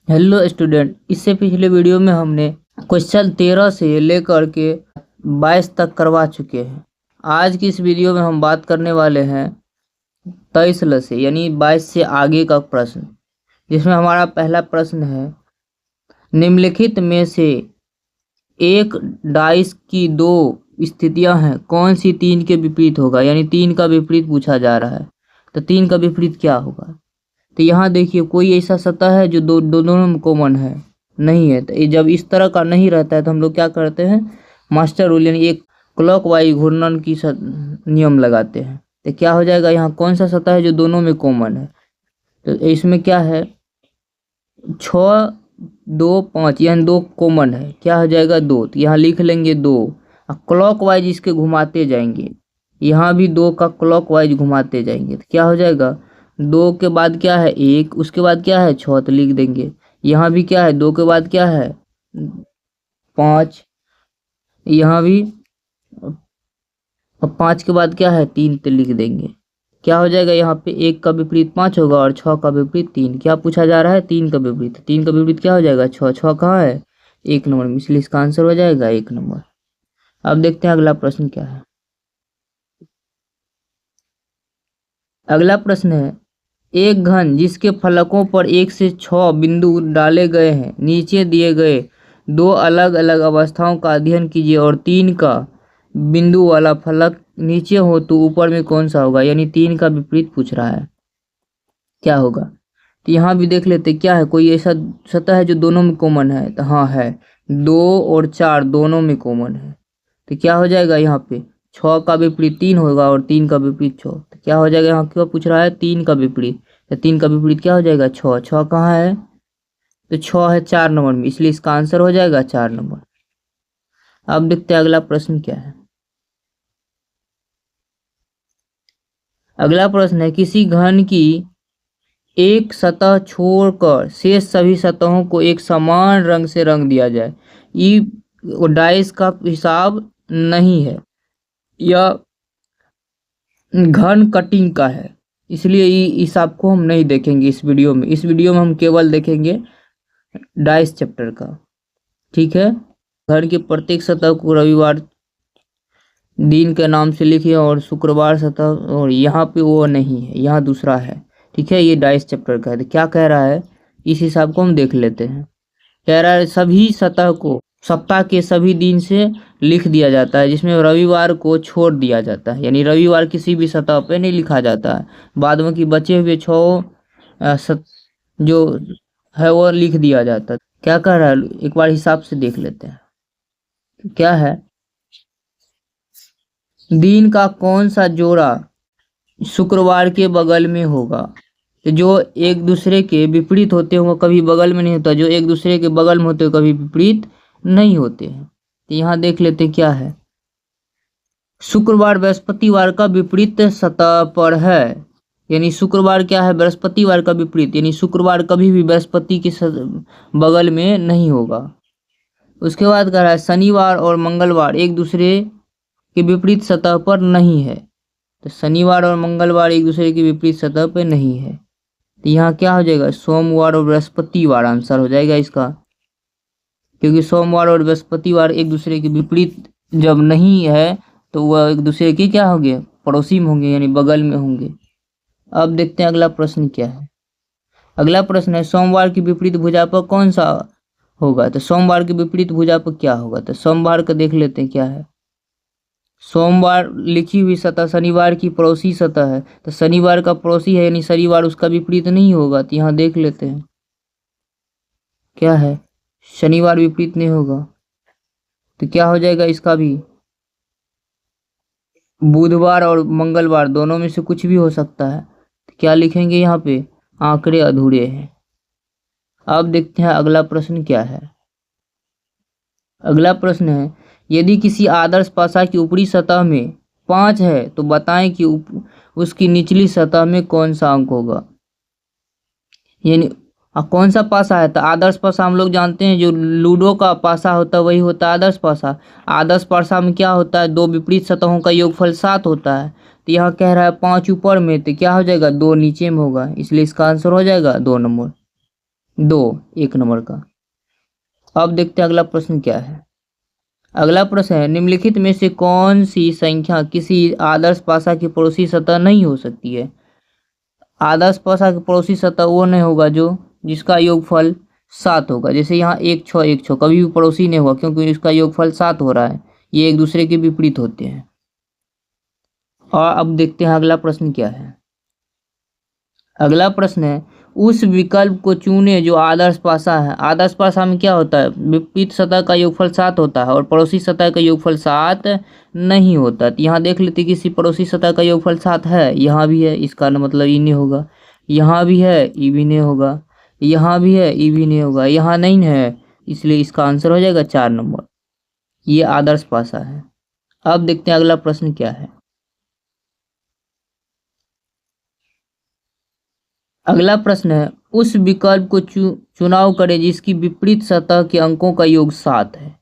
Hello student, इससे पिछले video में हमने क्वेश्चन 13 से लेकर के 22 तक करवा चुके हैं। आज की इस वीडियो में हम बात करने वाले हैं 23 से यानी 22 से आगे का प्रश्न, जिसमें हमारा पहला प्रश्न है, निम्नलिखित में से एक डाइस की दो स्थितियां हैं, कौन सी तीन के विपरीत होगा। यानी तीन का विपरीत पूछा जा रहा है, तो तीन का विपरीत क्या होगा। तो यहाँ देखिए, कोई ऐसा सतह है जो दोनों में कॉमन है? नहीं है। तो ये जब इस तरह का नहीं रहता है तो हम लोग क्या करते हैं, मास्टर रूल यानी एक क्लॉकवाइज घूर्णन की नियम लगाते हैं। तो क्या हो जाएगा, यहाँ कौन सा सतह है जो दोनों में कॉमन है। तो इसमें क्या है, 6 2 5 यानी दो कॉमन है, क्या हो जाएगा 2। तो यहाँ लिख लेंगे 2 और क्लॉकवाइज इसके घुमाते जाएंगे। यहाँ भी 2 का क्लॉकवाइज घुमाते जाएंगे तो क्या हो जाएगा, 2 के बाद क्या है 1, उसके बाद क्या है 6, तो लिख देंगे। यहाँ भी क्या है, 2 के बाद क्या है 5, यहाँ भी, और 5 के बाद क्या है 3, तो लिख देंगे। क्या हो जाएगा, यहाँ पे 1 का विपरीत 5 होगा और 6 का विपरीत 3। क्या पूछा जा रहा है, 3 का विपरीत। 3 का विपरीत क्या हो जाएगा 6। 6 कहाँ है 1 नंबर में, इसलिए इसका आंसर हो जाएगा 1 नंबर। अब देखते हैं अगला प्रश्न क्या है। अगला प्रश्न है, एक घन जिसके फलकों पर 1 से 6 बिंदु डाले गए हैं, नीचे दिए गए दो अलग अलग अवस्थाओं का अध्ययन कीजिए और 3 का बिंदु वाला फलक नीचे हो तो ऊपर में कौन सा होगा। यानी 3 का विपरीत पूछ रहा है, क्या होगा। तो यहाँ भी देख लेते क्या है, कोई ऐसा सतह है जो दोनों में कॉमन है। तो हाँ है, 2 और 4 दोनों में कॉमन है। तो क्या हो जाएगा, यहाँ पे 6 का विपरीत 3 होगा और 3 का विपरीत 6। तो क्या हो जाएगा, यहाँ क्यों पूछ रहा है 3 का विपरीत। तो 3 का विपरीत क्या हो जाएगा 6। 6 कहाँ है, तो 6 है 4 नंबर में, इसलिए इसका आंसर हो जाएगा 4 नंबर। अब देखते हैं अगला प्रश्न क्या है। अगला प्रश्न है, किसी घन की एक सतह छोड़कर शेष सभी सतहों को एक समान रंग से रंग दिया जाए। ये डाइस का हिसाब नहीं है, यह घन कटिंग का है, इसलिए इस आपको हम नहीं देखेंगे इस वीडियो में। इस वीडियो में हम केवल देखेंगे डाइस चैप्टर का, ठीक है। घन की प्रत्येक सतह को रविवार दिन के नाम से लिखिए और शुक्रवार सतह, और यहाँ पे वो नहीं है, यहाँ दूसरा है, ठीक है। ये डाइस चैप्टर का है। तो क्या कह रहा है, इस हिसाब को हम देख लेते हैं। कह रहा है सभी सतह को सप्ताह के सभी दिन से लिख दिया जाता है, जिसमें रविवार को छोड़ दिया जाता है। यानी रविवार किसी भी सतह पे नहीं लिखा जाता है, बाद में कि बचे हुए 6 जो है वो लिख दिया जाता है। क्या कह रहा है, एक बार हिसाब से देख लेते हैं। क्या है, दिन का कौन सा जोड़ा शुक्रवार के बगल में होगा। तो जो एक दूसरे के विपरीत होते हैं वो कभी बगल में नहीं होता, जो एक दूसरे के बगल में होते हैं कभी विपरीत नहीं होते हैं। तो यहाँ देख लेते हैं क्या है, शुक्रवार बृहस्पतिवार का विपरीत सतह पर है। यानी शुक्रवार क्या है, बृहस्पतिवार का विपरीत, यानी शुक्रवार कभी भी बृहस्पति के बगल में नहीं होगा। उसके बाद कह रहा है शनिवार और मंगलवार एक दूसरे के विपरीत सतह पर नहीं है। तो शनिवार और मंगलवार एक दूसरे के विपरीत सतह पर नहीं है। तो यहाँ क्या हो जाएगा, सोमवार और बृहस्पतिवार आंसर हो जाएगा इसका, क्योंकि सोमवार और बृहस्पतिवार एक दूसरे के विपरीत जब नहीं है तो वह एक दूसरे के क्या होंगे, पड़ोसी में होंगे, यानी बगल में होंगे। अब देखते हैं अगला प्रश्न क्या है। अगला प्रश्न है, सोमवार की विपरीत भुजा पर कौन सा होगा। तो सोमवार के विपरीत भुजा पर क्या होगा। तो सोमवार का देख लेते हैं क्या है। सोमवार लिखी हुई सतह शनिवार की पड़ोसी सतह है, तो शनिवार का पड़ोसी है यानी शनिवार उसका विपरीत नहीं होगा। तो यहाँ देख लेते हैं क्या है, शनिवार विपरीत नहीं होगा। तो क्या हो जाएगा इसका भी, बुधवार और मंगलवार दोनों में से कुछ भी हो सकता है। तो क्या लिखेंगे यहाँ पे, आंकड़े अधूरे हैं। अब देखते हैं अगला प्रश्न क्या है। अगला प्रश्न है, यदि किसी आदर्श पासा की ऊपरी सतह में 5 है तो बताएं कि उसकी निचली सतह में कौन सा अंक होगा। यानी कौन सा पासा है, तो आदर्श पासा हम लोग जानते हैं, जो लूडो का पासा होता है वही होता है आदर्श पासा। आदर्श पासा में क्या होता है, दो विपरीत सतहों का योगफल 7 होता है। तो यहाँ कह रहा है 5 ऊपर में, तो क्या हो जाएगा 2 नीचे में होगा, इसलिए इसका आंसर हो जाएगा 2 नंबर। 2 1 नंबर का। अब देखते हैं अगला प्रश्न क्या है। अगला प्रश्न है, निम्नलिखित में से कौन सी संख्या किसी आदर्श पासा की पड़ोसी सतह नहीं हो सकती है। आदर्श पासा की पड़ोसी सतह वो नहीं होगा जो जिसका योगफल 7 होगा। जैसे यहाँ 1 6 1 6 कभी भी पड़ोसी नहीं होगा, क्योंकि इसका योगफल 7 हो रहा है। ये एक दूसरे के विपरीत होते हैं। और अब देखते हैं अगला प्रश्न क्या है। अगला प्रश्न है, उस विकल्प को चुने जो आदर्श पासा है। आदर्श पासा में क्या होता है, विपरीत सतह का योगफल 7 होता है और पड़ोसी सतह का योगफल 7 नहीं होता। तो यहाँ देख लेते किसी पड़ोसी सतह का योगफल 7 है, यहाँ भी है, इसका मतलब ई नहीं होगा। यहाँ भी है, ई भी नहीं होगा। यहाँ भी है, ई भी नहीं होगा। यहाँ नहीं है, इसलिए इसका आंसर हो जाएगा 4 नंबर। ये आदर्श पासा है। अब देखते हैं अगला प्रश्न क्या है। अगला प्रश्न है, उस विकल्प को चुनाव करें जिसकी विपरीत सतह के अंकों का योग 7 है।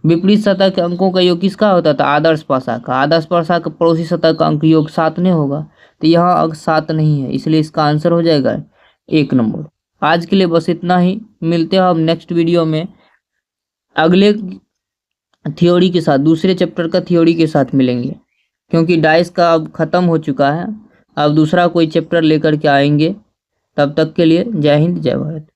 विपरीत सतह के अंकों का योग किसका होता था, आदर्श पासा का। आदर्श पासा का पड़ोसी सतह का अंक योग 7 नहीं होगा, तो यहाँ अंक 7 नहीं है, इसलिए इसका आंसर हो जाएगा 1 नंबर। आज के लिए बस इतना ही। मिलते हैं हम नेक्स्ट वीडियो में अगले थ्योरी के साथ, दूसरे चैप्टर का थ्योरी के साथ मिलेंगे, क्योंकि डाइस का अब ख़त्म हो चुका है। अब दूसरा कोई चैप्टर लेकर के आएंगे। तब तक के लिए जय हिंद जय भारत।